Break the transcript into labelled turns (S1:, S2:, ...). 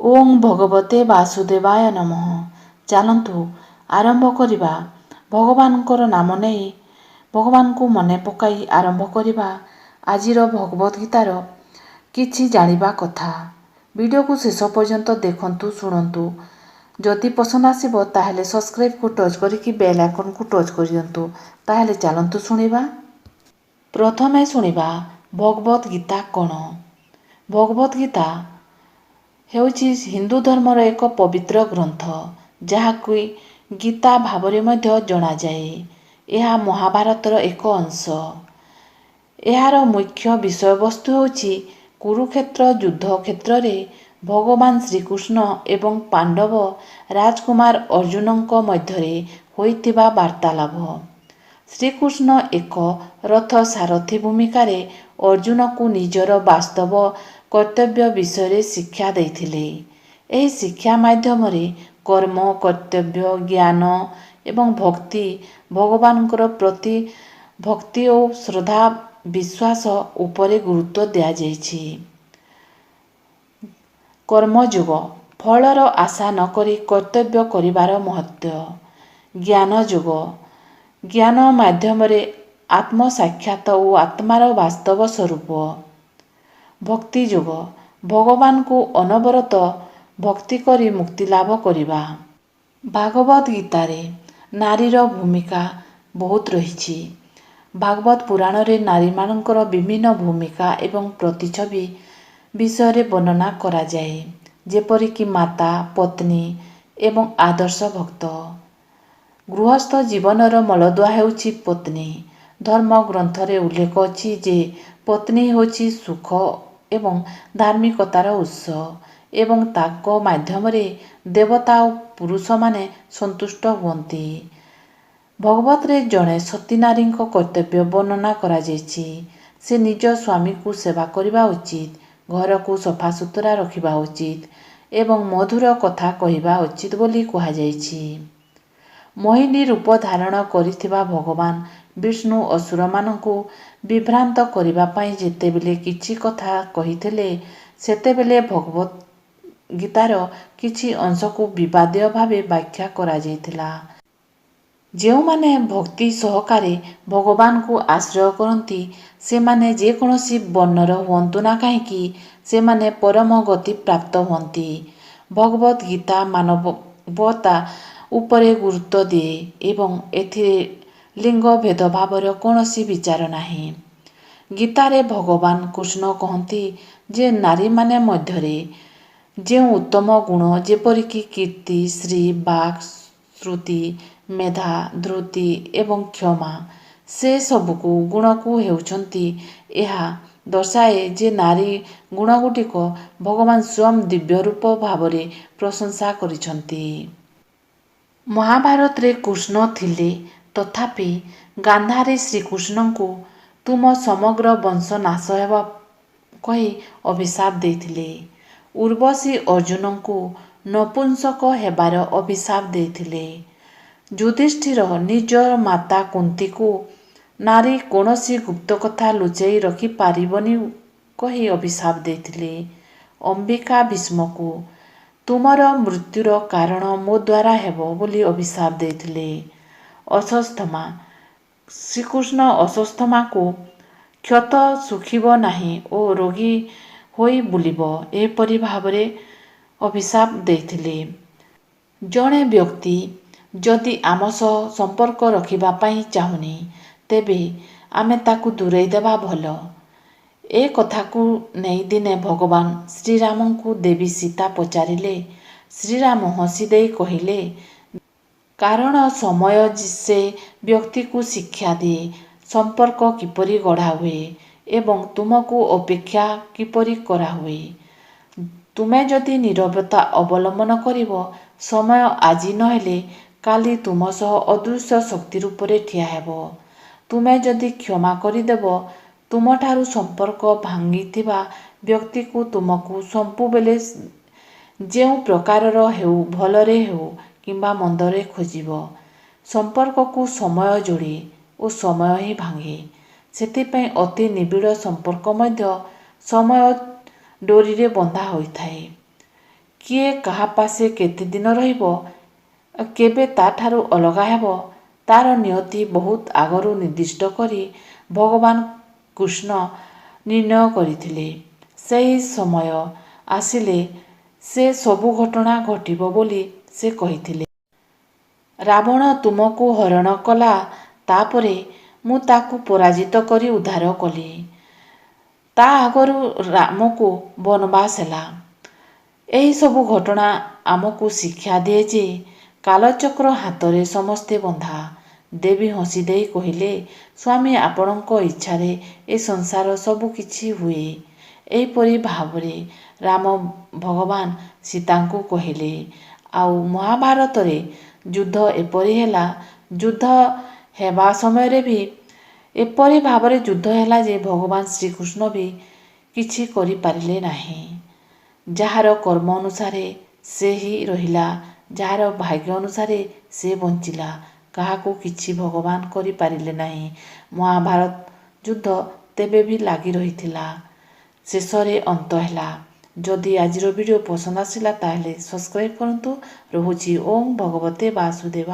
S1: ଓଂ ଭଗବତେ ବାସୁଦେବାୟ ନମଃ। ଚାଲନ୍ତୁ ଆରମ୍ଭ କରିବା। ଭଗବାନଙ୍କର ନାମ ନେଇ ଭଗବାନଙ୍କୁ ମନେ ପକାଇ ଆରମ୍ଭ କରିବା ଆଜିର ଭଗବଦ୍ ଗୀତାର କିଛି ଜାଣିବା କଥା। ଭିଡ଼ିଓକୁ ଶେଷ ପର୍ଯ୍ୟନ୍ତ ଦେଖନ୍ତୁ, ଶୁଣନ୍ତୁ। ଯଦି ପସନ୍ଦ ଆସିବ ତାହେଲେ ସବସ୍କ୍ରାଇବ୍କୁ ଟଚ୍ କରିକି ବେଲ୍ ଆଇକନ୍କୁ ଟଚ୍ କରିଦିଅନ୍ତୁ। ତାହେଲେ ଚାଲନ୍ତୁ ଶୁଣିବା। ପ୍ରଥମେ ଶୁଣିବା ଭଗବଦ୍ ଗୀତା କ'ଣ? ଭଗବଦ୍ ଗୀତା ହେଉଛି ହିନ୍ଦୁ ଧର୍ମର ଏକ ପବିତ୍ର ଗ୍ରନ୍ଥ, ଯାହାକୁ ଗୀତା ଭାବରେ ମଧ୍ୟ ଜଣାଯାଏ। ଏହା ମହାଭାରତର ଏକ ଅଂଶ। ଏହାର ମୁଖ୍ୟ ବିଷୟବସ୍ତୁ ହେଉଛି କୁରୁକ୍ଷେତ୍ର ଯୁଦ୍ଧ କ୍ଷେତ୍ରରେ ଭଗବାନ ଶ୍ରୀକୃଷ୍ଣ ଏବଂ ପାଣ୍ଡବ ରାଜକୁମାର ଅର୍ଜୁନଙ୍କ ମଧ୍ୟରେ ହୋଇଥିବା ବାର୍ତ୍ତାଳାପ। ଶ୍ରୀକୃଷ୍ଣ ଏକ ରଥ ସାରଥୀ ଭୂମିକାରେ ଅର୍ଜୁନକୁ ନିଜର ବାସ୍ତବ କର୍ତ୍ତବ୍ୟ ବିଷୟରେ ଶିକ୍ଷା ଦେଇଥିଲେ। ଏହି ଶିକ୍ଷା ମାଧ୍ୟମରେ କର୍ମ, କର୍ତ୍ତବ୍ୟ, ଜ୍ଞାନ ଏବଂ ଭକ୍ତି, ଭଗବାନଙ୍କର ପ୍ରତି ଭକ୍ତି ଓ ଶ୍ରଦ୍ଧା ବିଶ୍ୱାସ ଉପରେ ଗୁରୁତ୍ୱ ଦିଆଯାଇଛି। କର୍ମଯୋଗ, ଫଳର ଆଶା ନକରି କର୍ତ୍ତବ୍ୟ କରିବାର ମହତ୍ତ୍ୱ। ଜ୍ଞାନ ଯୋଗ, ଜ୍ଞାନ ମାଧ୍ୟମରେ ଆତ୍ମସାକ୍ଷାତ ଓ ଆତ୍ମାର ବାସ୍ତବ ସ୍ୱରୂପ। ଭକ୍ତି ଯୋଗ, ଭଗବାନଙ୍କୁ ଅନବରତ ଭକ୍ତି କରି ମୁକ୍ତିଲାଭ କରିବା। ଭାଗବତ ଗୀତାରେ ନାରୀର ଭୂମିକା ବହୁତ ରହିଛି। ଭାଗବତ ପୁରାଣରେ ନାରୀମାନଙ୍କର ବିଭିନ୍ନ ଭୂମିକା ଏବଂ ପ୍ରତିଛବି ବିଷୟରେ ବର୍ଣ୍ଣନା କରାଯାଏ, ଯେପରିକି ମାତା, ପତ୍ନୀ ଏବଂ ଆଦର୍ଶ ଭକ୍ତ। ଗୃହସ୍ଥ ଜୀବନର ମୂଳଦୁଆ ହେଉଛି ପତ୍ନୀ। ଧର୍ମ ଗ୍ରନ୍ଥରେ ଉଲ୍ଲେଖ ଅଛି ଯେ ପତ୍ନୀ ହେଉଛି ସୁଖ ଏବଂ ଧାର୍ମିକତାର ଉତ୍ସ ଏବଂ ତାଙ୍କ ମାଧ୍ୟମରେ ଦେବତା ଓ ପୁରୁଷମାନେ ସନ୍ତୁଷ୍ଟ ହୁଅନ୍ତି। ଭଗବତରେ ଜଣେ ସତୀ ନାରୀଙ୍କ କର୍ତ୍ତବ୍ୟ ବର୍ଣ୍ଣନା କରାଯାଇଛି। ସେ ନିଜ ସ୍ୱାମୀଙ୍କୁ ସେବା କରିବା ଉଚିତ, ଘରକୁ ସଫାସୁତୁରା ରଖିବା ଉଚିତ ଏବଂ ମଧୁର କଥା କହିବା ଉଚିତ ବୋଲି କୁହାଯାଇଛି। ମୋହିନୀ ରୂପ ଧାରଣ କରିଥିବା ଭଗବାନ ବିଷ୍ଣୁ ଅସୁରମାନଙ୍କୁ ବିଭ୍ରାନ୍ତ କରିବା ପାଇଁ ଯେତେବେଳେ କିଛି କଥା କହିଥିଲେ, ସେତେବେଳେ ଭଗବଦ୍ ଗୀତାର କିଛି ଅଂଶକୁ ବିବାଦୀୟ ଭାବେ ବ୍ୟାଖ୍ୟା କରାଯାଇଥିଲା। ଯେଉଁମାନେ ଭକ୍ତି ସହକାରେ ଭଗବାନଙ୍କୁ ଆଶ୍ରୟ କରନ୍ତି, ସେମାନେ ଯେକୌଣସି ବର୍ଣ୍ଣର ହୁଅନ୍ତୁ ନା କାହିଁକି, ସେମାନେ ପରମ ଗତି ପ୍ରାପ୍ତ ହୁଅନ୍ତି। ଭଗବଦ୍ ଗୀତା ମାନବତା ଉପରେ ଗୁରୁତ୍ୱ ଦିଏ ଏବଂ ଏଥିରେ ଲିଙ୍ଗ ଭେଦଭାବର କୌଣସି ବିଚାର ନାହିଁ। ଗୀତାରେ ଭଗବାନ କୃଷ୍ଣ କହନ୍ତି ଯେ ନାରୀମାନେ ମଧ୍ୟରେ ଯେଉଁ ଉତ୍ତମ ଗୁଣ ଯେପରିକି କୀର୍ତ୍ତି, ଶ୍ରୀ, ବାକ୍, ଶ୍ରୁତି, ମେଧା, ଧୃତି ଏବଂ କ୍ଷମା, ସେ ସବୁ ଗୁଣକୁ ହେଉଛନ୍ତି। ଏହା ଦର୍ଶାଏ ଯେ ନାରୀ ଗୁଣଗୁଡ଼ିକ ଭଗବାନ ସ୍ୱୟଂ ଦିବ୍ୟ ରୂପ ଭାବରେ ପ୍ରଶଂସା କରିଛନ୍ତି। ମହାଭାରତରେ କୃଷ୍ଣ ଥିଲେ, ତଥାପି ଗାନ୍ଧାରୀ ଶ୍ରୀକୃଷ୍ଣଙ୍କୁ ତୁମ ସମଗ୍ର ବଂଶ ନାଶ ହେବ କହି ଅଭିଶାପ ଦେଇଥିଲେ। ଉର୍ବଶୀ ଅର୍ଜୁନଙ୍କୁ ନପୁଂସକ ହେବାର ଅଭିଶାପ ଦେଇଥିଲେ। ଯୁଧିଷ୍ଠିର ନିଜ ମାତା କୁନ୍ତୀକୁ ନାରୀ କୌଣସି ଗୁପ୍ତ କଥା ଲୁଚାଇ ରଖିପାରିବନି କହି ଅଭିଶାପ ଦେଇଥିଲେ। ଅମ୍ବିକା ଭୀଷ୍ମକୁ ତୁମର ମୃତ୍ୟୁର କାରଣ ମୋ ଦ୍ୱାରା ହେବ ବୋଲି ଅଭିଶାପ ଦେଇଥିଲେ। ଅଶ୍ୱତ୍ଥାମା, ଶ୍ରୀକୃଷ୍ଣ ଅଶ୍ୱତ୍ଥାମାକୁ କ୍ଷତ ଶୁଖିବ ନାହିଁ ଓ ରୋଗୀ ହୋଇ ବୁଲିବ, ଏପରି ଭାବରେ ଅଭିଶାପ ଦେଇଥିଲେ। ଜଣେ ବ୍ୟକ୍ତି ଯଦି ଆମ ସହ ସମ୍ପର୍କ ରଖିବା ପାଇଁ ଚାହୁଁନି, ତେବେ ଆମେ ତାକୁ ଦୂରେଇ ଦେବା ଭଲ। ଏ କଥାକୁ ନେଇ ଦିନେ ଭଗବାନ ଶ୍ରୀରାମଙ୍କୁ ଦେବୀ ସୀତା ପଚାରିଲେ। ଶ୍ରୀରାମ ହସିଦେଇ କହିଲେ, କାରଣ ସମୟ ସେ ବ୍ୟକ୍ତିକୁ ଶିକ୍ଷା ଦିଏ ସମ୍ପର୍କ କିପରି ଗଢ଼ାହୁଏ ଏବଂ ତୁମକୁ ଅପେକ୍ଷା କିପରି କରାହୁଏ। ତୁମେ ଯଦି ନୀରବତା ଅବଲମ୍ବନ କରିବ, ସମୟ ଆଜି ନହେଲେ କାଲି ତୁମ ସହ ଅଦୃଶ୍ୟ ଶକ୍ତି ରୂପରେ ଠିଆ ହେବ। ତୁମେ ଯଦି କ୍ଷମା କରିଦେବ, ତୁମଠାରୁ ସମ୍ପର୍କ ଭାଙ୍ଗିଥିବା ବ୍ୟକ୍ତିକୁ ତୁମକୁ ସବୁବେଳେ ଯେଉଁ ପ୍ରକାରର ହେଉ, ଭଲରେ ହେଉ କିମ୍ବା ମନ୍ଦରେ ଖୋଜିବ। ସମ୍ପର୍କକୁ ସମୟ ଯୋଡ଼େ ଓ ସମୟ ହିଁ ଭାଙ୍ଗେ। ସେଥିପାଇଁ ଅତି ନିବିଡ଼ ସମ୍ପର୍କ ମଧ୍ୟ ସମୟ ଡୋରିରେ ବନ୍ଧା ହୋଇଥାଏ, କିଏ କାହା ପାଶେ କେତେ ଦିନ ରହିବ, କେବେ ତା'ଠାରୁ ଅଲଗା ହେବ, ତା'ର ନିୟତି ବହୁତ ଆଗରୁ ନିର୍ଦ୍ଦିଷ୍ଟ କରି ଭଗବାନ କୃଷ୍ଣ ନିର୍ଣ୍ଣୟ କରିଥିଲେ। ସେହି ସମୟ ଆସିଲେ ସେ ସବୁ ଘଟଣା ଘଟିବ ବୋଲି ସେ କହିଥିଲେ। ରାବଣ ତୁମକୁ ହରଣ କଲା, ତା'ପରେ ମୁଁ ତାକୁ ପରାଜିତ କରି ଉଦ୍ଧାର କଲି। ତା ଆଗରୁ ରାମକୁ ବନବାସ ହେଲା। ଏହି ସବୁ ଘଟଣା ଆମକୁ ଶିକ୍ଷା ଦିଏ ଯେ କାଲଚକ୍ର ହାତରେ ସମସ୍ତେ ବନ୍ଧା। ଦେବୀ ହସି ଦେଇ କହିଲେ, ସ୍ୱାମୀ ଆପଣଙ୍କ ଇଚ୍ଛାରେ ଏ ସଂସାର ସବୁ କିଛି ହୁଏ। ଏହିପରି ଭାବରେ ରାମ ଭଗବାନ ସୀତାଙ୍କୁ କହିଲେ। ଆଉ ମହାଭାରତରେ ଯୁଦ୍ଧ ଏପରି ହେଲା। ଯୁଦ୍ଧ ହେବା ସମୟରେ ବି ଏପରି ଭାବରେ ଯୁଦ୍ଧ ହେଲା ଯେ ଭଗବାନ ଶ୍ରୀକୃଷ୍ଣ ବି କିଛି କରିପାରିଲେ ନାହିଁ। ଯାହାର କର୍ମ ଅନୁସାରେ ସେ ହିଁ ରହିଲା, ଯାହାର ଭାଗ୍ୟ ଅନୁସାରେ ସେ ବଞ୍ଚିଲା। କାହାକୁ କିଛି ଭଗବାନ କରିପାରିଲେ ନାହିଁ। ମହାଭାରତ ଯୁଦ୍ଧ ତେବେ ବି ଲାଗି ରହିଥିଲା। ଶେଷରେ ଅନ୍ତ ହେଲା। ଯଦି ଆଜିର ଭିଡ଼ିଓ ପସନ୍ଦ ଆସିଲା ତାହେଲେ ସବସ୍କ୍ରାଇବ୍ କରନ୍ତୁ। ରହୁଛି। ଓମ୍ ଭଗବତେ ବାସୁଦେବା।